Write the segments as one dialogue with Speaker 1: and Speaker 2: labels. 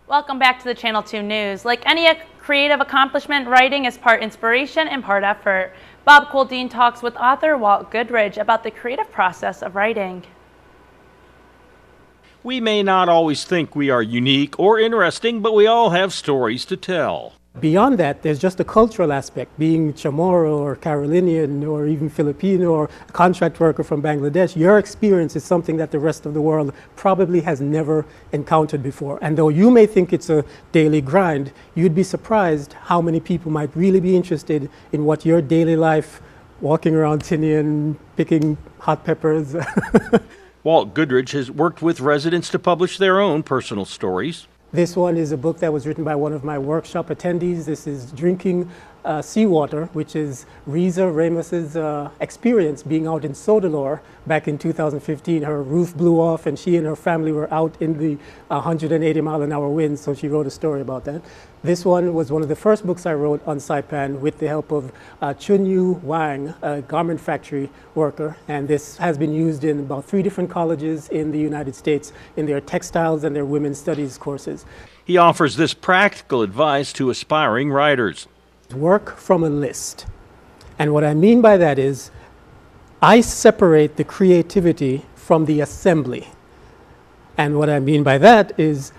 Speaker 1: Welcome back to the Channel 2 News. Like any creative accomplishment, writing is part inspiration and part effort. Bob Coldeen talks with author Walt Goodridge about the creative process of writing.
Speaker 2: We may not always think we are unique or interesting, but we all have stories to tell.
Speaker 3: Beyond that, there's just a cultural aspect. Being Chamorro or Carolinian or even Filipino or a contract worker from Bangladesh, your experience is something that the rest of the world probably has never encountered before. And though you may think it's a daily grind, you'd be surprised how many people might really be interested in what your daily life, walking around Tinian, picking hot peppers.
Speaker 2: Walt Goodridge has worked with residents to publish their own personal stories.
Speaker 3: This one is a book that was written by one of my workshop attendees. This is Drinking Seawater, which is Riza Ramos's experience being out in Sodalore back in 2015. Her roof blew off and she and her family were out in the 180-mile-an-hour winds, so she wrote a story about that. This one was one of the first books I wrote on Saipan with the help of Chunyu Wang, a garment factory worker, and this has been used in about 3 different colleges in the United States in their textiles and their women's studies courses.
Speaker 2: He offers this practical advice to aspiring writers.
Speaker 3: Work from a list. And what I mean by that is I separate the creativity from the assembly. And what I mean by that is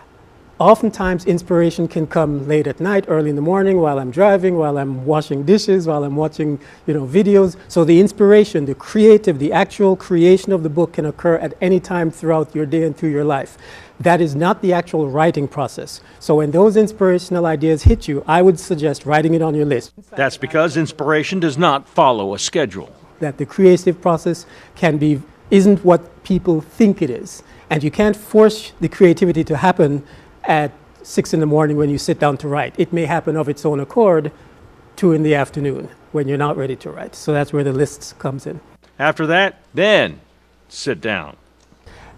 Speaker 3: oftentimes inspiration can come late at night, early in the morning, while I'm driving, while I'm washing dishes, while I'm watching, videos. So the inspiration, the creative, the actual creation of the book can occur at any time throughout your day and through your life. That is not the actual writing process. So when those inspirational ideas hit you, I would suggest writing it on your list.
Speaker 2: That's because inspiration does not follow a schedule.
Speaker 3: That the creative process isn't what people think it is. And you can't force the creativity to happen at 6 in the morning when you sit down to write. It may happen of its own accord 2 in the afternoon when you're not ready to write. So that's where the list comes in.
Speaker 2: After that, then sit down.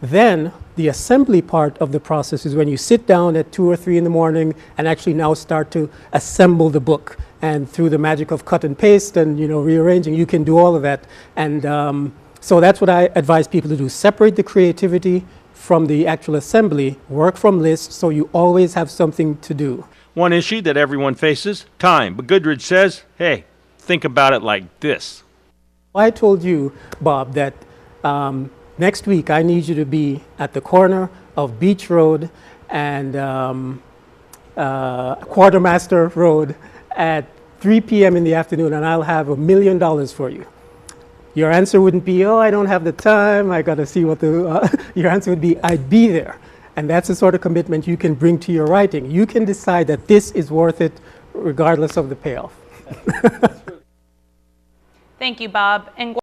Speaker 3: Then the assembly part of the process is when you sit down at 2 or 3 in the morning and actually now start to assemble the book. And through the magic of cut and paste and rearranging, you can do all of that. And so that's what I advise people to do. Separate the creativity from the actual assembly, work from lists so you always have something to do.
Speaker 2: One issue that everyone faces, time. But Goodridge says, hey, think about it like this.
Speaker 3: I told you, Bob, that next week I need you to be at the corner of Beach Road and Quartermaster Road at 3 p.m. in the afternoon, and I'll have $1 million for you. Your answer wouldn't be, oh, I don't have the time, I got to see what your answer would be, I'd be there. And that's the sort of commitment you can bring to your writing. You can decide that this is worth it regardless of the payoff.
Speaker 1: Thank you, Bob. And